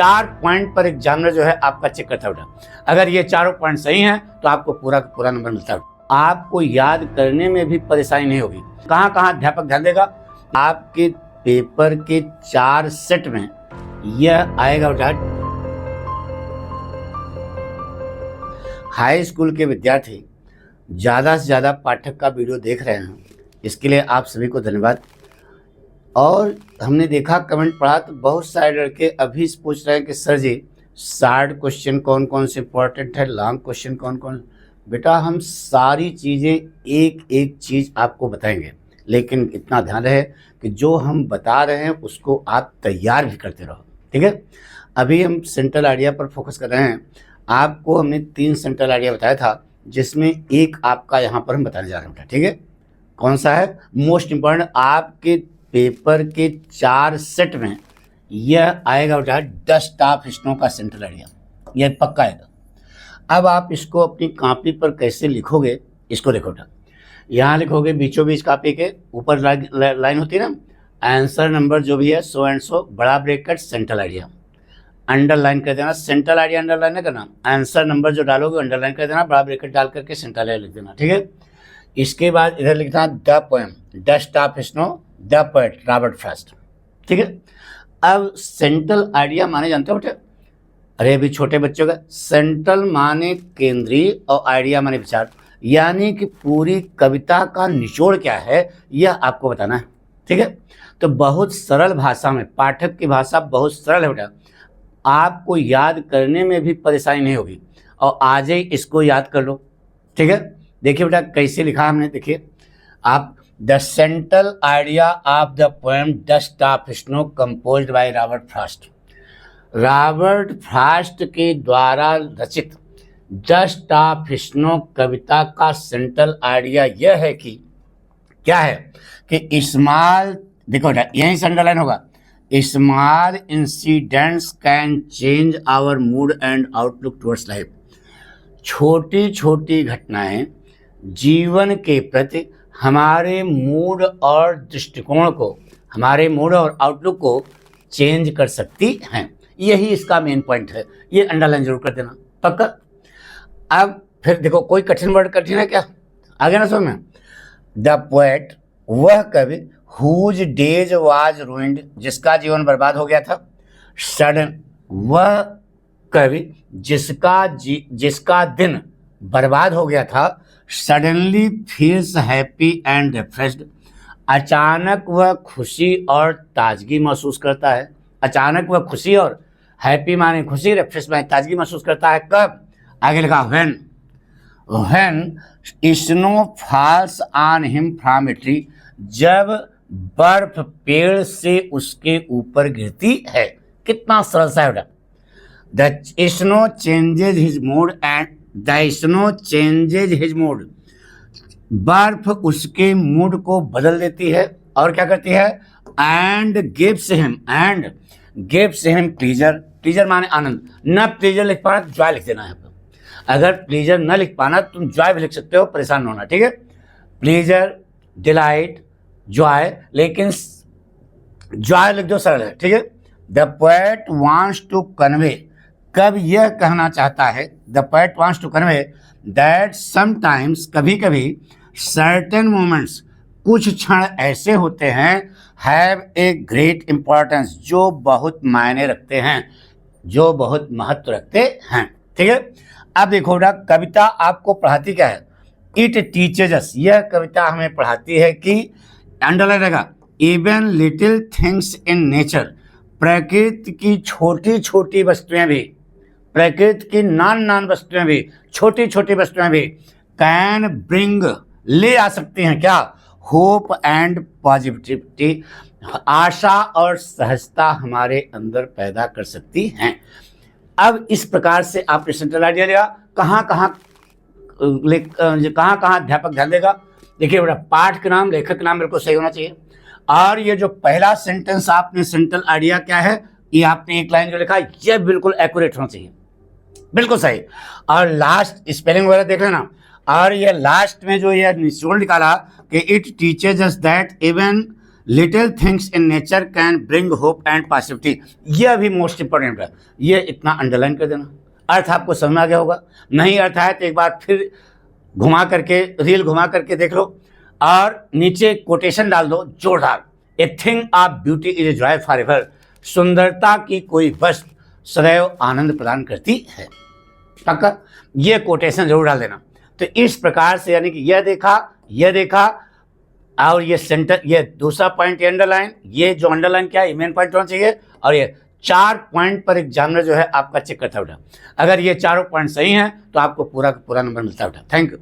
4 point पर examiner जो है आपका चेक करता है। अगर ये चारों पॉइंट सही हैं तो आपको पूरा का पूरा नंबर मिलता है। आपको याद करने में भी परेशानी नहीं होगी। कहाँ कहाँ अध्यापक ध्यान देगा, आपके पेपर के 4 सेट में यह आएगा बेटा। हाई स्कूल के विद्यार्थी ज़्यादा से ज़्यादा पाठक का वीडियो देख रहे हैं, इसके लिए आप सभी को धन्यवाद। और हमने देखा, कमेंट पढ़ा तो बहुत सारे लड़के अभी पूछ रहे हैं कि सर जी शार्ट क्वेश्चन कौन कौन से इंपॉर्टेंट है, लॉन्ग क्वेश्चन कौन कौन। बेटा हम सारी चीज़ें एक एक चीज़ आपको बताएंगे, लेकिन इतना ध्यान रहे कि जो हम बता रहे हैं उसको आप तैयार भी करते रहो, ठीक है। अभी हम सेंट्रल आइडिया पर फोकस कर रहे हैं। आपको हमने 3 सेंट्रल आइडिया बताया था, जिसमें एक आपका यहाँ पर हम बताने जा रहे हैं बेटा, ठीक है। कौन सा है मोस्ट इम्पॉर्टेंट, आपके पेपर के 4 सेट में यह आएगा बेटा, डस्ट ऑफ स्नो का सेंट्रल आइडिया, यह पक्का आएगा। अब आप इसको अपनी कॉपी पर कैसे लिखोगे, इसको देखो बेटा। यहाँ लिखोगे बीचों बीच कॉपी के ऊपर लाइन होती है ना, आंसर नंबर जो भी है सो एंड सो, बड़ा ब्रैकेट सेंट्रल आइडिया, अंडरलाइन कर देना। सेंट्रल आइडिया अंडरलाइन नहीं करना, आंसर नंबर जो डालोगे अंडरलाइन कर देना, बड़ा ब्रैकेट डाल करके सेंट्रल आइडिया लिख देना, ठीक है। इसके बाद इधर लिखना the poem, dust of snow, the poet Robert Frost, ठीक है। अब सेंट्रल आइडिया माने जानते हो बेटे, अरे अभी छोटे बच्चों का, सेंट्रल माने केंद्रीय और आइडिया माने विचार, यानी कि पूरी कविता का निचोड़ क्या है यह आपको बताना है, ठीक है। तो बहुत सरल भाषा में, पाठक की भाषा बहुत सरल है बेटा, आपको याद करने में भी परेशानी नहीं होगी और आज ही इसको याद कर लो, ठीक है। देखिए बेटा कैसे लिखा हमने, देखिए आप, the central idea of the poem dust of snow composed by Robert Frost. Robert Frost के द्वारा रचित डस्ट ऑफ स्नो कविता का सेंट्रल आइडिया यह है कि क्या है कि स्मॉल, देखो बेटा यहीं से अंडरलाइन होगा, small incidents can change our mood and outlook towards life. छोटी छोटी घटनाएं जीवन के प्रति हमारे मूड और दृष्टिकोण को, हमारे मूड और आउटलुक को चेंज कर सकती हैं। यही इसका मेन पॉइंट है, ये अंडरलाइन जरूर कर देना पक्का। अब फिर देखो कोई कठिन वर्ड कठिन है क्या, आगे ना समझ में। द पोएट, वह कवि, हुज डेज वाज रूइंड, जिसका जीवन बर्बाद हो गया था। सडन, वह कवि जिसका दिन बर्बाद हो गया था। Suddenly feels happy and refreshed, अचानक वह खुशी और ताजगी महसूस करता है। अचानक वह खुशी और, हैप्पी माने खुशी, रिफ्रेश माने ताजगी महसूस करता है। कब, आगे लिखा when snow falls on him from a tree, जब बर्फ पेड़ से उसके ऊपर गिरती है। कितना सरल सा है। The snow changes his mood and the snow changes his mood, बर्फ उसके मूड को बदल देती है और क्या करती है, and gives him pleaser. Pleaser माने आनंद, न प्लीजर लिख पाना तो जॉय लिख देना है। अगर प्लीजर न लिख पाना तुम जॉय भी लिख सकते हो, परेशान होना, ठीक है। प्लीजर, डिलाइट, जॉय, लेकिन जॉय लिख दो, सरल है, ठीक है। The poet wants to convey, कब यह कहना चाहता है, the poet wants to convey that sometimes, कभी कभी, सर्टेन मोमेंट्स, कुछ क्षण ऐसे होते हैं, हैव ए ग्रेट इम्पोर्टेंस, जो बहुत मायने रखते हैं, जो बहुत महत्व रखते हैं, ठीक है। अब देखो बेटा कविता आपको पढ़ाती क्या है, इट टीचेज अस, यह कविता हमें पढ़ाती है कि, अंडरलाइन रहेगा, even little things in nature, प्रकृति की छोटी छोटी वस्तुएं भी, प्रकृति की नान वस्तुएं भी, छोटी छोटी वस्तुएं भी, कैन ब्रिंग, ले आ सकती हैं क्या, होप एंड पॉजिटिविटी, आशा और सहजता हमारे अंदर पैदा कर सकती हैं। अब इस प्रकार से आपने सेंट्रल आइडिया लिया, कहाँ कहाँ अध्यापक ध्यान देगा। देखिए बेटा पाठ का नाम, लेखक का नाम बिल्कुल सही होना चाहिए, और ये जो पहला सेंटेंस आपने सेंट्रल आइडिया क्या है, ये आपने एक लाइन जो लिखा यह बिल्कुल एक्यूरेट होना चाहिए, बिल्कुल सही। और लास्ट स्पेलिंग वगैरह देख लेना, और ये लास्ट में जो ये निचोड़ निकाला कि it teaches us that even little things in nature can bring hope and positivity, यह भी मोस्ट इंपॉर्टेंट है, ये इतना अंडरलाइन कर देना। अर्थ आपको समझ में आ गया होगा, नहीं अर्थ आया तो एक बार फिर घुमा करके रील घुमा करके देख लो और नीचे कोटेशन डाल दो जोरदार, a thing of beauty is a joy for ever, सुंदरता की कोई वस्तु सदैव आनंद प्रदान करती है। पक्का ये कोटेशन जरूर डाल देना। तो इस प्रकार से यानी कि यह देखा और ये सेंटर, ये दूसरा पॉइंट, ये अंडरलाइन, ये जो अंडरलाइन क्या है मेन पॉइंट होना चाहिए, और ये 4 पॉइंट पर एग्जामिनर जो है आपका चेक करता उठा। अगर ये चारों पॉइंट सही हैं तो आपको पूरा का पूरा नंबर मिलता उठा। Thank you.